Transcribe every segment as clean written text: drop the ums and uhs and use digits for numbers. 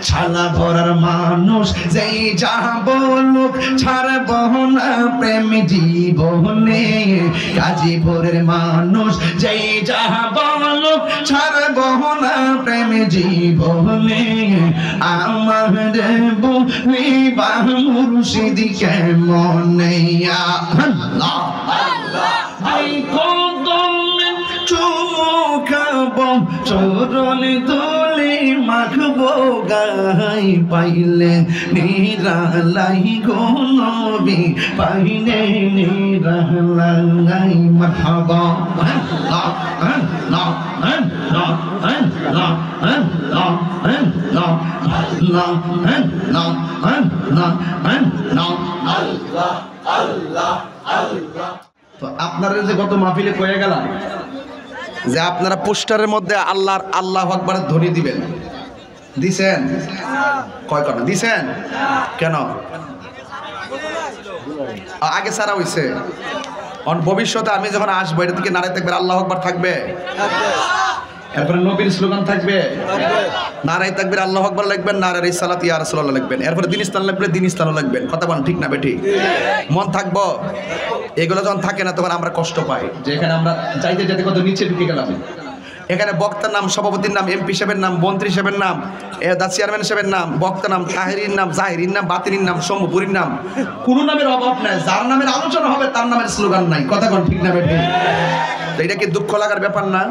ছালা ভরার মানুষ যেই যা বলুক ছাড়ব না প্রেম জীবনে গাজীপুরের মানুষ যেই যা বলুক ছাড়ব না প্রেম জীবনে আমার বলিবা মুর্শিদ কেমনে আল্লাহ চরণ তুলে মাখবো গাই পাইলে নিরালাই গো নবী পাইলে নিরালাই মারহাবা তো আপনারা যে গত মাহফিলে কয়ে গেলাম যে আপনারা পোস্টারের মধ্যে আল্লাহর আল্লাহু আকবারের ধ্বনি দিবেন, দিছেন? কয় কথা দিছেন? কেন আগে সারা হইছে? ভবিষ্যতে আমি যখন আসবো এটা থেকে নারায়ে তাকবীর আল্লাহু আকবার থাকবে, এরপরে নবীর স্লোগান থাকবে, নারায়ে তাকবীর আল্লাহু আকবার লিখবেন, নারায়ে রিসালাত ইয়া রাসূলুল্লাহ লিখবেন, এরপরে দিন ইসলাম লিখবে, দিন ইসলামও লিখবেন। কথা বলেন ঠিক না বেঠিক? মন থাকবো? এগুলো যখন থাকে না তখন আমরা কষ্ট পাই যে এখানে আমরা চাইতে যেতে কত নিচে ঢুকে গেলাম। এখানে বক্তার নাম, সভাপতির নাম, এমপি সাহেবের নাম, মন্ত্রী সাহেবের নাম, চেয়ারম্যান সাহেবের নাম, বক্তার নাম, তাহিরির নাম, জাহিরির নাম, বাতিনির নাম, শম্ভুপুরীর নাম, কোনো নামের অভাব নাই। যার নামের আলোচনা হবে তার নামের স্লোগান নাই। কথা কোন ঠিক না বেঠিক? তো এটা কি দুঃখ লাগার ব্যাপার না?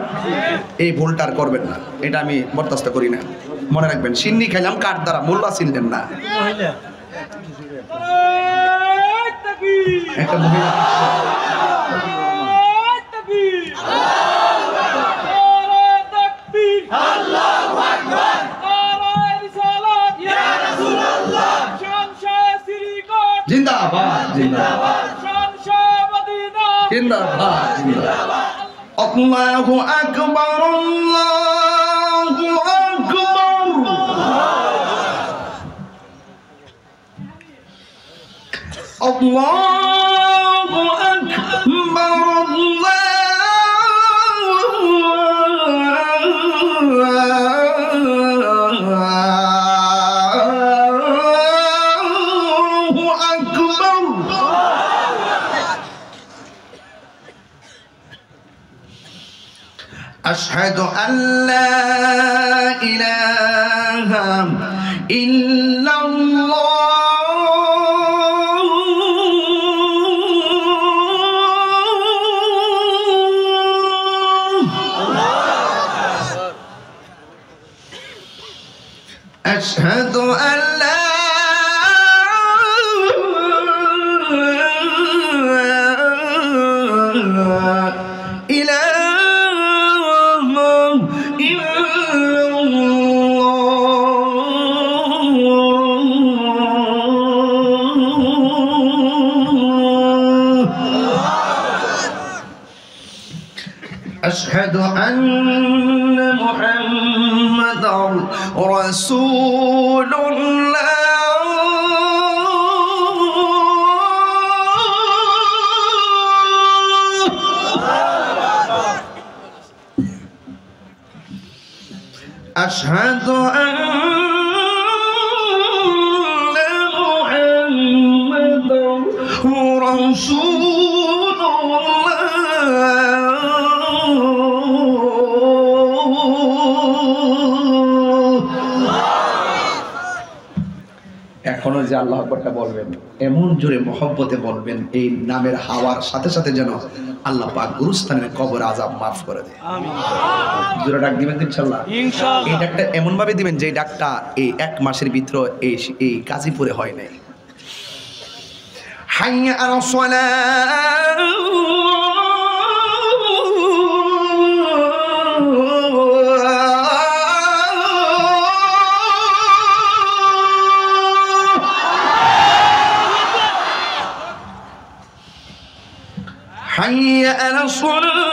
এই ভুলটা আর করবেন না, এটা আমি বরদাস্ত করি না। মনে রাখবেন, সিন্নি খাইলাম কার দ্বারা, মোল্লা চিনলেন না। একটা মহিলা জিন্দাবাদ জিন্দাবাদ জিন্দাবাদ জিন্দাবাদ। আল্লাহু আকবার আল্লাহু আকবার। আল্লাহু আকবার أشهد أن لا إله إلا الله أشهد أن لا أشهد أن محمدا رسول الله أشهد أن محمدا رسول الله। এখনো যে আল্লাহু আকবারটা বলবেন এমন জোরে মহব্বতে বলবেন, এই নামের হাওয়ার সাথে সাথে যেন আল্লাহ পাক গুরুস্থানের কবর আযাব মাফ করে দেয়। আমিন। জোরে ডাক দিবেন ইনশাআল্লাহ। ইনশাআল্লাহ। এই ডাকটা এমন ভাবে দিবেন যে ডাকটা এই এক মাসের ভিতরে এই গাজীপুরে হয় নাই। হাইয়া আলাস সালাহ حي على الصلاة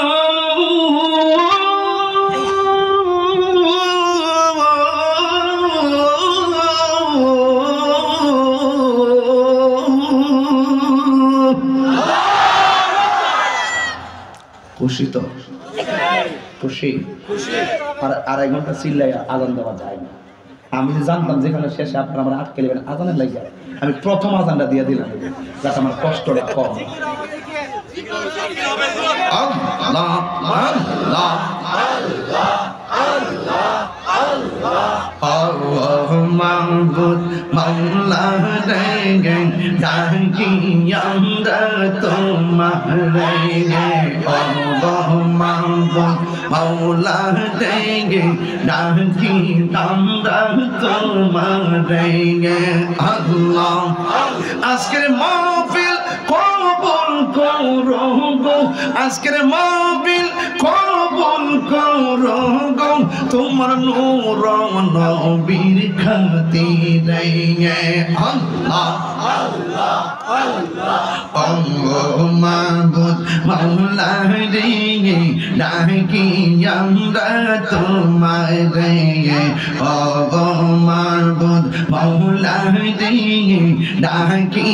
খুশি তো? খুশি? আর আড়াই ঘন্টা চিল্লাই আজান দেওয়া যায় না। আমি জানতাম যেখানে শেষে আপনারা আমার আটকে নেবেন আজানের লাগে আমি প্রথম আজানটা দিয়ে দিলাম যাতে আমার কষ্টটা কম। আল্লাহ আল্লাহ আল্লাহ মাবুদ মাওলা রে ডাকি আমরা তোমারে আল্লাহ মাবুদ মাওলা রে ডাকি আমরা তোমারে আল্লাহ আজকের মাহফিল কবুল করো গো আজকের মাহফিল কবুল করো গো তোমার নূর নবীর খাতিরে আল্লাহ আল্লাহ আল্লাহ আল্লাহ মাবুদ মাওলা রে ডাকি আমরা তোমারে ও মাবুদ মাওলা রে ডাকি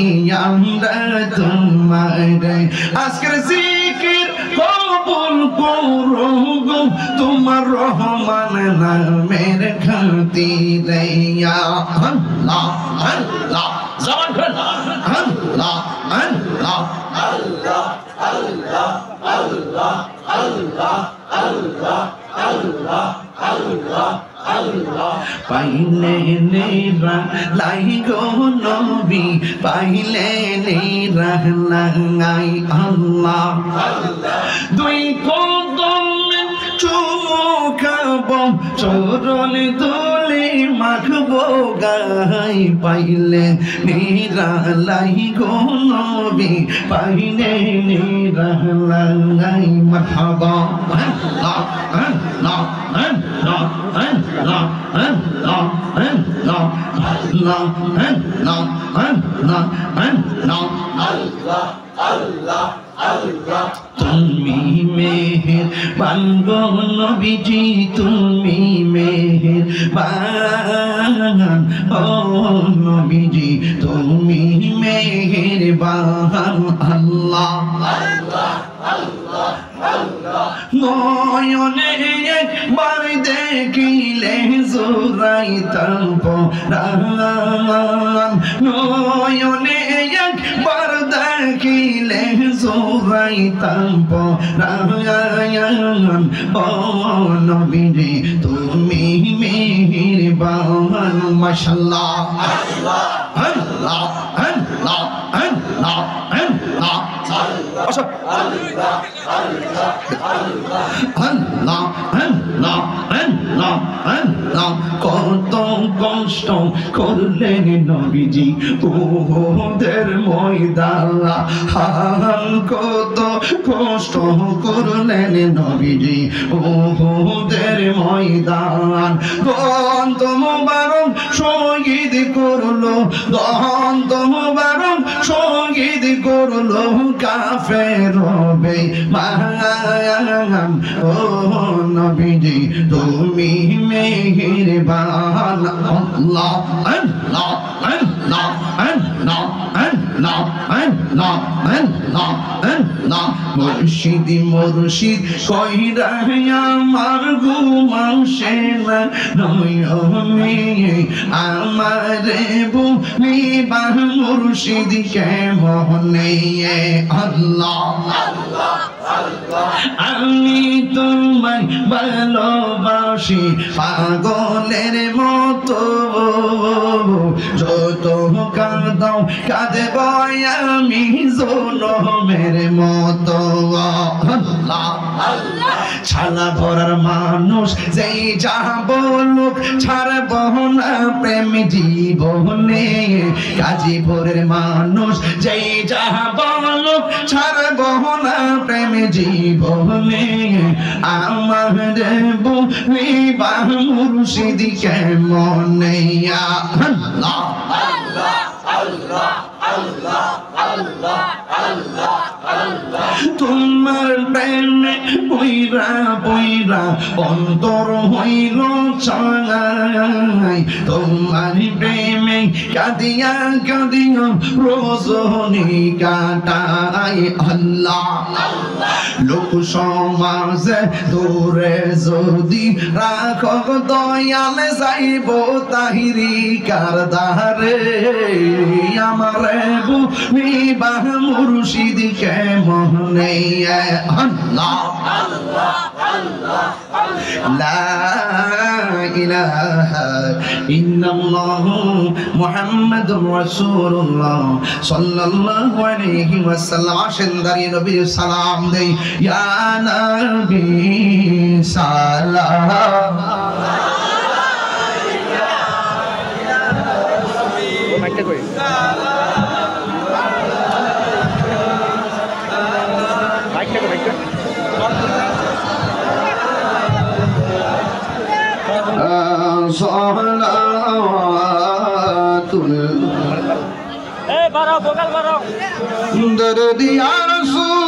আমরা তোমারে আজকের জিকির কবুল করো গো তোমার রহমান নামের খাতিরে আল্লাহ আল্লাহ জবান খুলে আল্লাহ আল্লাহ আল্লাহ আল্লাহ আল্লাহ আল্লাহ আল্লাহ আল্লাহ আল্লাহ আল্লাহ পাইলে নেরা লাই গো নবী পাইলে নেরা লাই আল্লাহ দুই কদম চুমুকাবো চরণ ধুলি মাখবো গাই পাইলে নেরা লাই গো নবী পাইলে নেরা লাই মারহাবা আল্লাহ আল্লাহ আল্লাহ আল্লাহ আল্লাহ আল্লাহ আল্লাহ আল্লাহ আল্লাহ আল্লাহ আল্লাহ আল্লাহ আল্লাহ তুমি মেহেরবান গো নবীজি তুমি মেহেরবান ও নবীজি তুমি মেহেরবান আল্লাহ আল্লাহ আল্লাহ আল্লাহ নয়নে একবার দেখিলে জোড়াইতাম পরাণ নয়নে একবার দেখিলে জোড়াইতাম পরাণ ও নবীজি তুমি মেহেরবান মাশাআল্লাহ আল্লাহ আল্লাহ আল্লাহ আল্লাহ আল্লাহ আল্লাহ আল্লাহ আল্লাহ আল্লাহ আল্লাহ কত কষ্ট করলেন নবীজি উহুদের ময়দানে কত কষ্ট করলেন নবীজি উহুদের ময়দান দন্ত মুবারক শহীদ করলো দন্ত মুবারক শহীদ করলো কাফের বেঈমান ও নবীজি তুমি মেহেরবান আল্লাহ আল্লাহ আল্লাহ আল্লাহ আল্লাহ আল্লাহ আল্লাহ আল্লাহ মুর্শিদ মুর্শিদ কইরা আমার ঘুমাসে না নয়নে আমারে বুলিবা মুর্শিদ কেমনে আল্লাহ আল্লাহ আমি তোমায় ভালোবাসি পাগলের মতো যত কাঁদাও কাঁদব আমি জনমের মতো ছালা ভরার মানুষ যেই যা বলুক ছাড়ব না প্রেম জীবনে গাজীপুরের মানুষ যেই যা বলুক ছাড়ব না প্রেম জীবনে আমার বুলিবা মুর্শিদ কেমনে আল্লাহ আল্লাহ আল্লাহ আল্লাহ তোমার প্রেমে পইরা পইরা অন্তর হইল চাই, তোমার প্রেমে কাঁদিয়া কাঁদিয়া রজনী কাটাই। আল্লাহ লোক সমাজে দূরে যদি রাখো দয়াল যাইব তাহিরি কারদারে, আমারে বুঝিবা মুর্শিদ কে মনে। আল্লাহ লা ইলাহা ইল্লাল্লাহ মুহাম্মাদুর রাসূলুল্লাহ সাল্লাল্লাহু আলাইহি ওয়াসাল্লাম। আসেন দাঁড়িয়ে নবীর সালাম দেই। ইয়া নবী সালাম। মাইকটা কই? মাইকটা কই? মাইকটা সালাতুল এ বাড়াও ভোকাল বাড়াও। দরদি ইয়া রাসূল